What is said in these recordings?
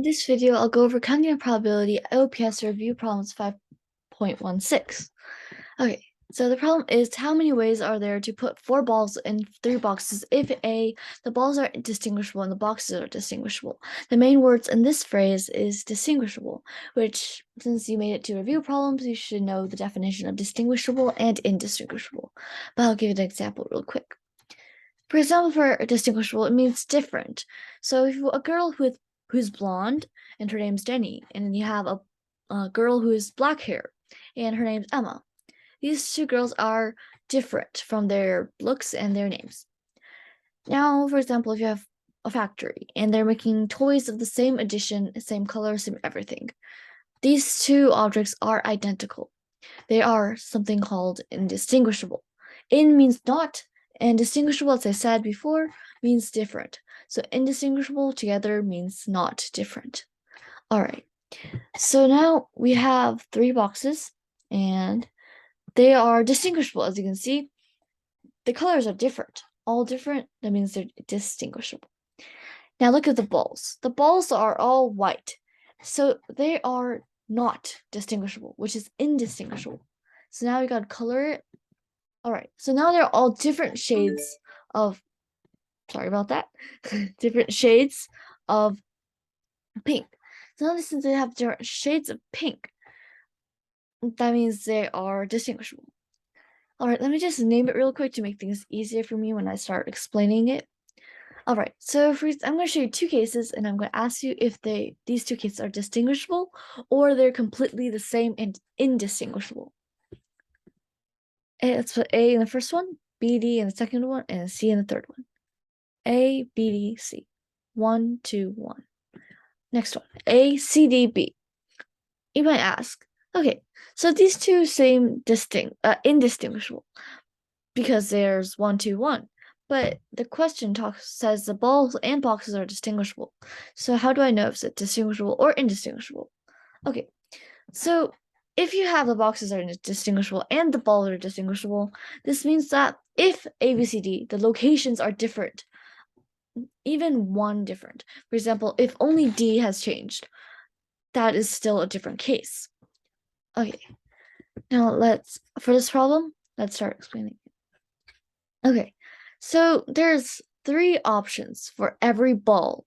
In this video, I'll go over counting and probability OPS review problems 5.16. Okay, so the problem is how many ways are there to put 4 balls in 3 boxes if A, the balls are distinguishable and the boxes are distinguishable. The main words in this phrase is distinguishable, which since you made it to review problems, you should know the definition of distinguishable and indistinguishable. But I'll give you an example real quick. For example, for distinguishable, it means different. So if a girl who's blonde and her name's Jenny, and then you have a girl who's black hair and her name's Emma. These two girls are different from their looks and their names. Now, for example, if you have a factory and they're making toys of the same edition, same color, same everything, these two objects are identical. They are something called indistinguishable. In means not, and distinguishable, as I said before, means different. So indistinguishable together means not different. All right. So now we have 3 boxes, and they are distinguishable. As you can see, the colors are different. All different, that means they're distinguishable. Now look at the balls. The balls are all white. So they are not distinguishable, which is indistinguishable. So now we got to color it. All right. So now they're all different shades of, sorry about that, different shades of pink. So now since they have different shades of pink, that means they are distinguishable. All right, let me just name it real quick to make things easier for me when I start explaining it. All right, so I'm going to show you 2 cases, and I'm going to ask you if these 2 cases are distinguishable or they're completely the same and indistinguishable. And let's put A in the first one, B, D in the second one, and C in the third one. A, B, D, C. 1, 2, 1. Next one, A, C, D, B. You might ask, okay, so these two seem indistinguishable because there's 1, 2, 1. But the question says the balls and boxes are distinguishable. So how do I know if it's distinguishable or indistinguishable? Okay, so if you have the boxes are distinguishable and the balls are distinguishable, this means that if A, B, C, D, the locations are different, even one different. For example, if only D has changed, that is still a different case. Okay, now for this problem, let's start explaining it. Okay, so there's 3 options for every ball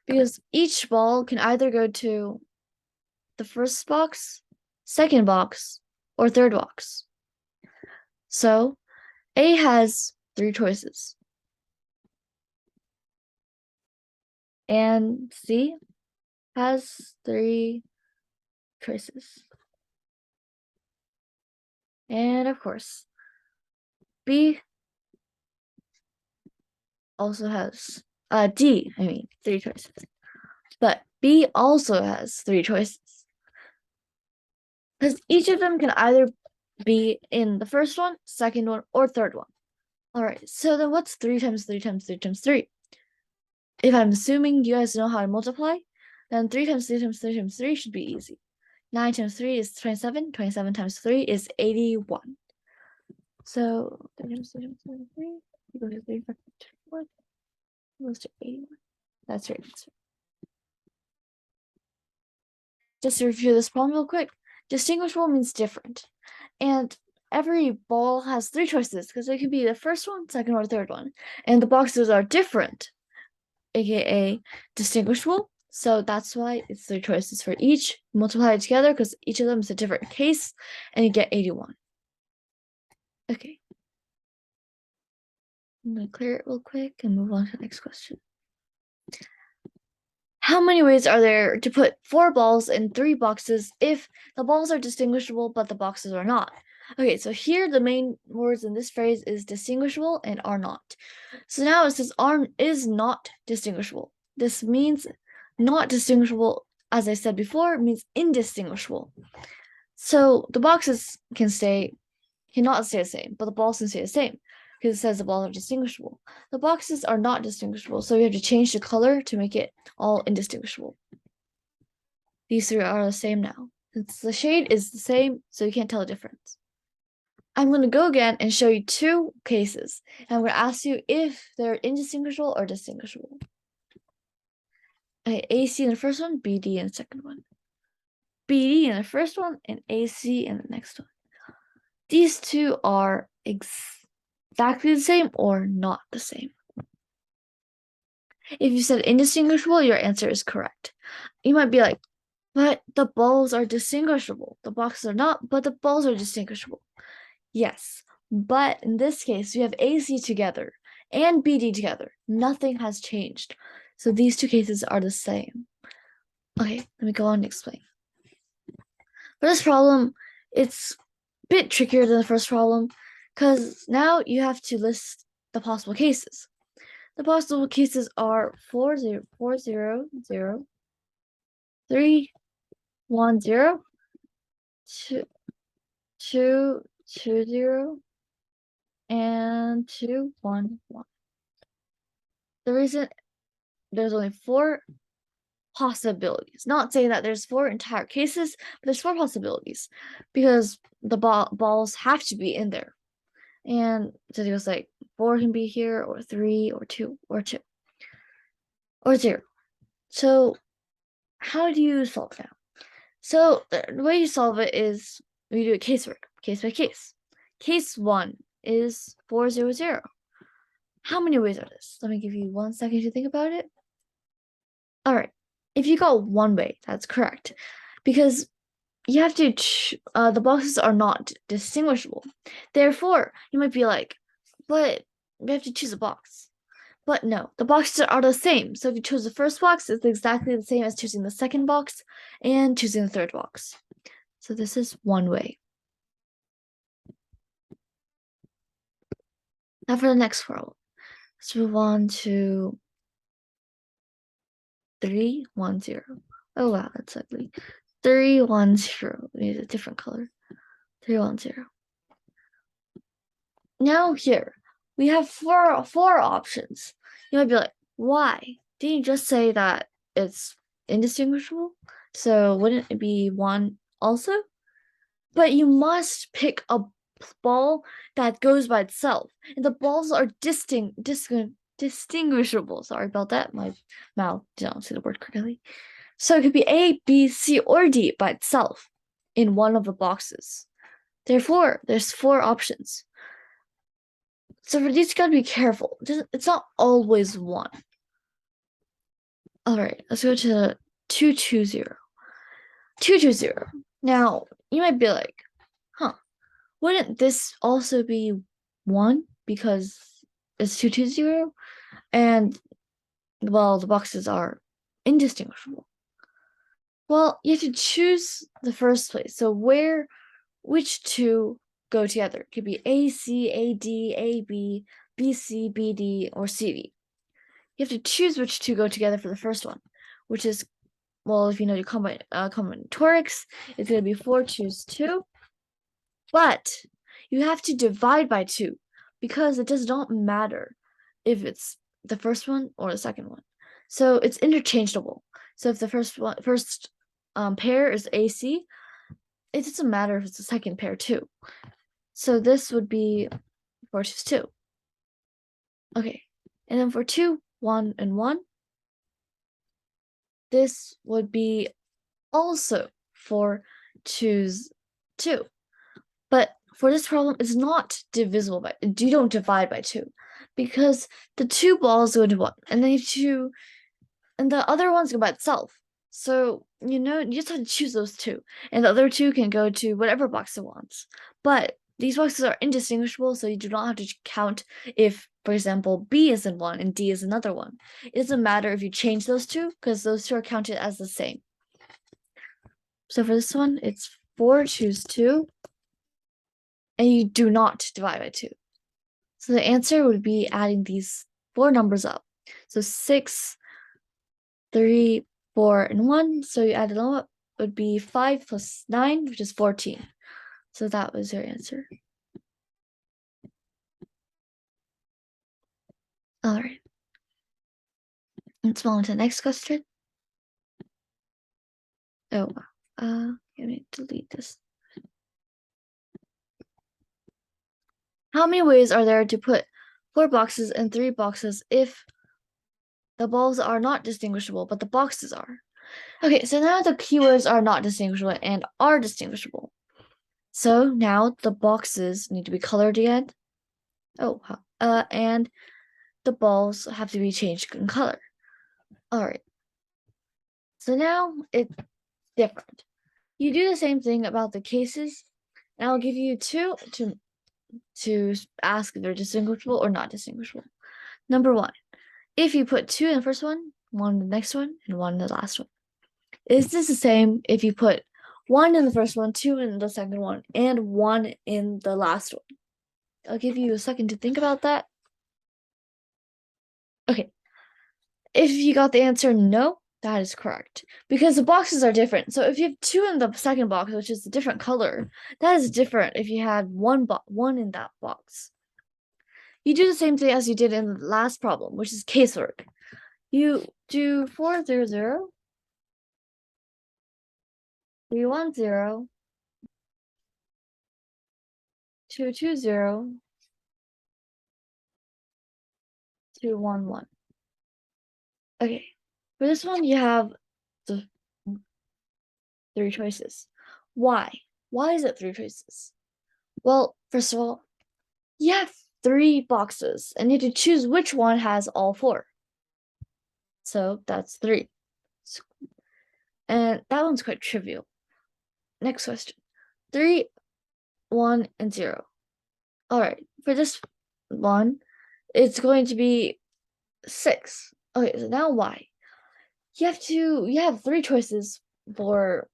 because each ball can either go to the first box, second box, or third box. So A has 3 choices. And C has 3 choices. And of course, B also has D, 3 choices. But B also has 3 choices. Because each of them can either be in the first one, second one, or third one. Alright, so then what's 3 times 3 times 3 times 3? If I'm assuming you guys know how to multiply, then 3 times 3 times 3 times 3 should be easy. 9 times 3 is 27. 27 times 3 is 81. So 3 times 3 times 3 times 3 equals to 3 factor 21 equals to 81. That's right answer. Just to review this problem real quick, distinguishable means different. And every ball has 3 choices because it could be the first one, second, or third one. And the boxes are different, aka distinguishable. So that's why it's 3 choices for each. Multiply it together because each of them is a different case, and you get 81. Okay. I'm going to clear it real quick and move on to the next question. How many ways are there to put 4 balls in 3 boxes if the balls are distinguishable but the boxes are not? Okay, so here the main words in this phrase is distinguishable and are not. So now it says is not distinguishable. This means not distinguishable, as I said before, means indistinguishable. So the boxes cannot stay the same, but the balls can stay the same because it says the balls are distinguishable. The boxes are not distinguishable, so we have to change the color to make it all indistinguishable. These 3 are the same now. Since the shade is the same, so you can't tell the difference. I'm going to go again and show you 2 cases, and I'm going to ask you if they're indistinguishable or distinguishable. AC in the first one, BD in the second one. BD in the first one, and AC in the next one. These two are exactly the same or not the same. If you said indistinguishable, your answer is correct. You might be like, but the balls are distinguishable. The boxes are not, but the balls are distinguishable. Yes, but in this case, we have AC together and BD together. Nothing has changed. So these two cases are the same. Okay, let me go on and explain. For this problem, it's a bit trickier than the first problem because now you have to list the possible cases. The possible cases are 4 0 4 0 0 3 1 0 2 2 2 0 and 2 1 1. The reason there's only 4 possibilities, not saying that there's 4 entire cases, but there's 4 possibilities because the balls have to be in there. And so it was like 4 can be here, or 3, or 2, or 2, or 0. So how do you solve now? So the way you solve it is we do a casework, case by case. Case 1 is 400. How many ways are this? Let me give you 1 second to think about it. All right. If you got one way, that's correct. Because you have to, the boxes are not distinguishable. Therefore, you might be like, but we have to choose a box. But no, the boxes are the same. So if you choose the first box, it's exactly the same as choosing the second box and choosing the third box. So this is one way. Now for the next problem. Let's move on to 310. Oh wow, that's ugly. 310. We need a different color. 310. Now here, we have four options. You might be like, why? Didn't you just say that it's indistinguishable? So wouldn't it be 1 also? But you must pick a ball that goes by itself. And the balls are distinguishable. Sorry about that. My mouth did not say the word correctly. So it could be A, B, C, or D by itself in one of the boxes. Therefore, there's 4 options. So for these, you gotta be careful. It's not always 1. All right, let's go to 220. 220. Now, you might be like, huh, wouldn't this also be 1 because it's 220? And, well, the boxes are indistinguishable. Well, you have to choose the first place. So which 2 go together? It could be A, C, A, D, A, B, B, C, B, D, or C, D. You have to choose which 2 go together for the first one, which is, well, if you know your combinatorics, it's going to be 4 choose 2. But you have to divide by 2 because it does not matter if it's the first one or the second one. So it's interchangeable. So if the first pair is AC, it doesn't matter if it's the second pair too. So this would be 4 choose 2. Okay, and then for 2, 1, and 1, this would be also 4 choose 2. But for this problem, it's not divisible by, you don't divide by 2 because the 2 balls go into 1, and then and the other ones go by itself. So, you just have to choose those 2, and the other 2 can go to whatever box it wants. But these boxes are indistinguishable, so you do not have to count if, for example, B is in one and D is another one. It doesn't matter if you change those 2 because those 2 are counted as the same. So for this one, it's 4 choose 2, and you do not divide by 2. So the answer would be adding these 4 numbers up. So 6, 3, 4, and 1. So you add them up, it would be 5 plus 9, which is 14. So that was your answer. All right. Let's move on to the next question. Oh, let me delete this. How many ways are there to put 4 boxes and 3 boxes if the balls are not distinguishable, but the boxes are. Okay, so now the keywords are not distinguishable and are distinguishable. So now the boxes need to be colored again. And the balls have to be changed in color. All right. So now it's different. You do the same thing about the cases, and I'll give you two to ask if they're distinguishable or not distinguishable. Number one, if you put 2 in the first one in the next one, and 1 in the last one. Is this the same if you put 1 in the first one, 2 in the second one, and 1 in the last one? I'll give you a second to think about that. Okay. If you got the answer no, that is correct. Because the boxes are different. So if you have 2 in the second box, which is a different color, that is different if you had one in that box. You do the same thing as you did in the last problem, which is casework. You do 400, 310, 220, 211. Okay, for this one, you have the 3 choices. Why? Why is it 3 choices? Well, first of all, you have 3 boxes, and you have to choose which one has all 4. So that's 3. And that one's quite trivial. Next question. 3, 1, and 0. All right, for this one, it's going to be 6. Okay, so now why? You have 3 choices for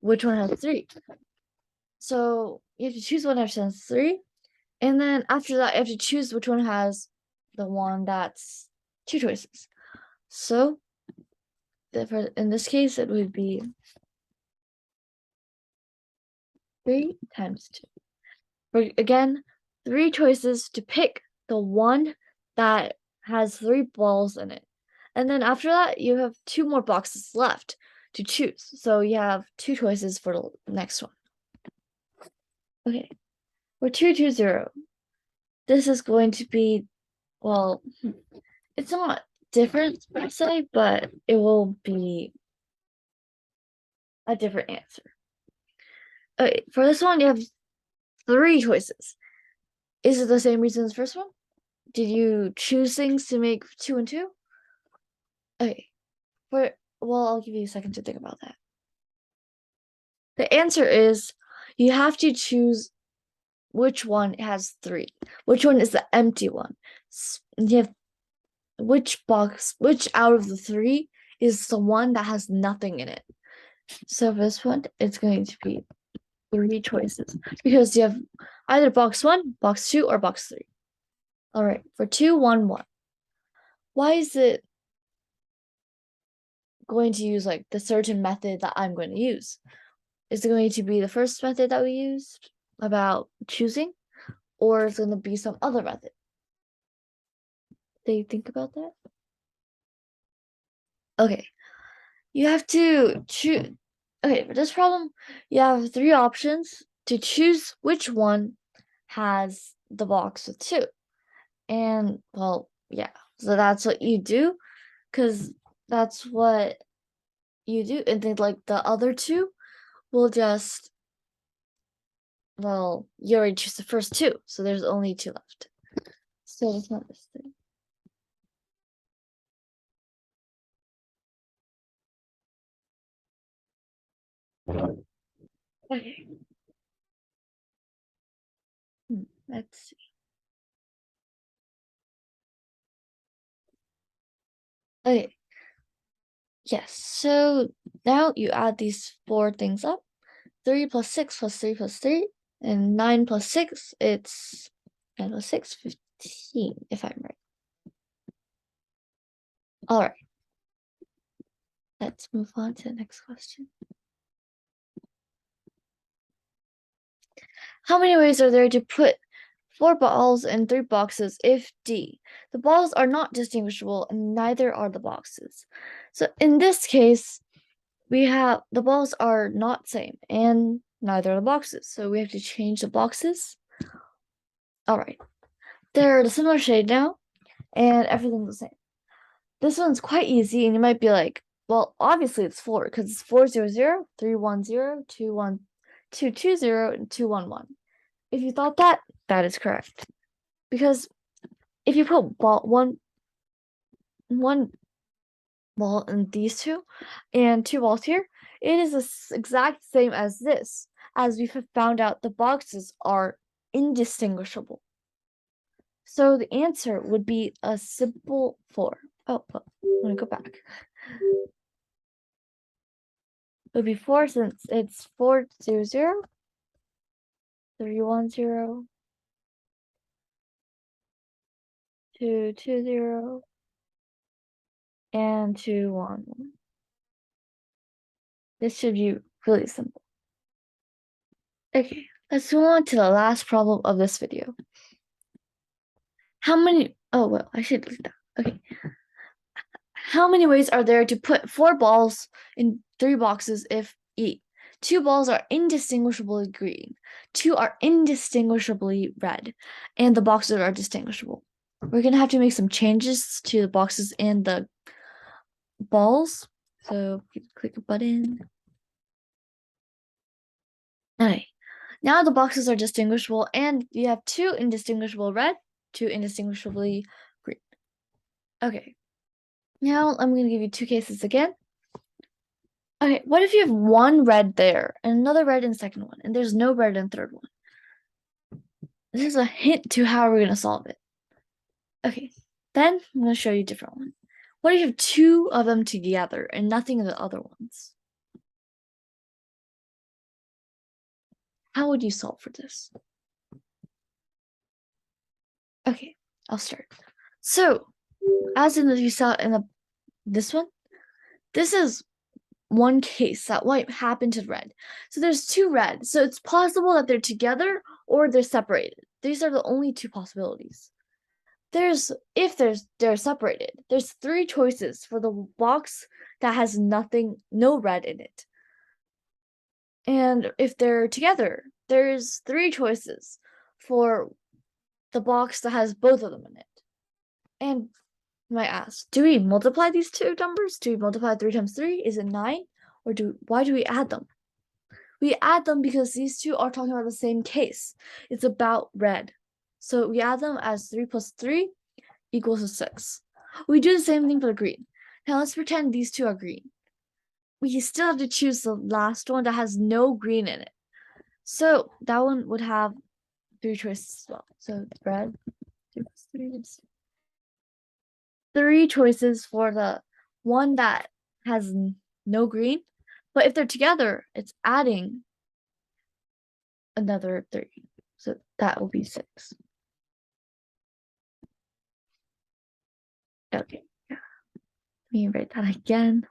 which one has 3. So you have to choose one that has 3, and then after that, you have to choose which one has the one that's 2 choices. So in this case, it would be 3 times 2. But again, 3 choices to pick the one that has 3 balls in it. And then after that, you have 2 more boxes left to choose. So you have 2 choices for the next one. Okay, for 220, this is going to be, well, it's not different per se, but it will be a different answer. Okay, for this one, you have 3 choices. Is it the same reason as the first one? Did you choose things to make 2 and 2? Okay, I'll give you a second to think about that. The answer is you have to choose which one has 3. Which one is the empty one? You have which out of the 3 is the one that has nothing in it. So this one, it's going to be 3 choices because you have either box 1, box 2, or box 3. All right, for 2, 1, 1. Why is it going to use like the certain method that I'm going to use? Is it going to be the first method that we used about choosing, or is it going to be some other method? Do you think about that? Okay, you have to choose. Okay, for this problem, you have 3 options to choose which one has the box with 2. And well, yeah, so that's what you do, because that's what you do. And then like the other 2 will just, well, you already choose the first 2, so there's only 2 left. So it's not this thing. Okay. Let's see. Okay. Yes, so now you add these 4 things up. 3 plus 6 plus 3 plus 3, and 9 plus 6, it's 9 plus 6, 15, if I'm right. All right. Let's move on to the next question. How many ways are there to put 4 balls in 3 boxes if D? The balls are not distinguishable and neither are the boxes. So in this case, we have the balls are not same and neither are the boxes. So we have to change the boxes. All right. They're the similar shade now and everything's the same. This one's quite easy, and you might be like, well, obviously it's 4 because it's 400, 310, 220, and 211. If you thought that, that is correct. Because if you put one ball in these two and 2 balls here, it is the exact same as this, as we have found out the boxes are indistinguishable. So the answer would be a simple 4. Oh, well, I'm gonna go back. It would be 4 since it's 400, 310, 220, and 211. This should be really simple. Okay, let's move on to the last problem of this video. How many? Oh, well, I should leave that. Okay. How many ways are there to put 4 balls in 3 boxes if 2 balls are indistinguishably green, 2 are indistinguishably red, and the boxes are distinguishable? We're going to have to make some changes to the boxes and the balls. So click a button. Okay. Now the boxes are distinguishable, and you have 2 indistinguishable red, 2 indistinguishably green. Okay. Now I'm going to give you 2 cases again. Okay, what if you have 1 red there and another red in the second one, and there's no red in the third one? This is a hint to how we're going to solve it. Okay, then I'm going to show you a different one. What if you have 2 of them together and nothing in the other ones? How would you solve for this? Okay, I'll start. So, as in you saw in this one, this is one case that might happen to red. So there's 2 red. So it's possible that they're together or they're separated. These are the only 2 possibilities. If they're separated, there's 3 choices for the box that has no red in it. And if they're together, there's 3 choices for the box that has both of them in it. And you might ask, do we multiply these 2 numbers? Do we multiply 3 times 3? Is it 9? Or why do we add them? We add them because these 2 are talking about the same case. It's about red. So we add them as 3 plus 3 equals to 6. We do the same thing for the green. Now let's pretend these 2 are green. We still have to choose the last one that has no green in it. So that one would have 3 choices as well. So red, 2 plus 3 is 3 choices for the one that has no green. But if they're together, it's adding another 3. So that will be 6. Okay, yeah. Let me write that again.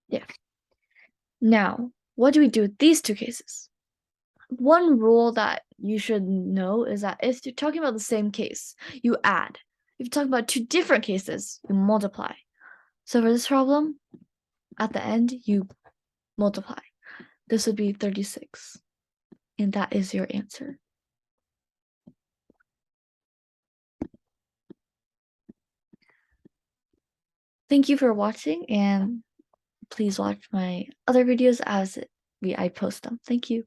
Yeah. Now, what do we do with these 2 cases? One rule that you should know is that if you're talking about the same case, you add. If you're talking about 2 different cases, you multiply. So for this problem, at the end, you multiply. This would be 36. And that is your answer. Thank you for watching, and please watch my other videos as I post them. Thank you.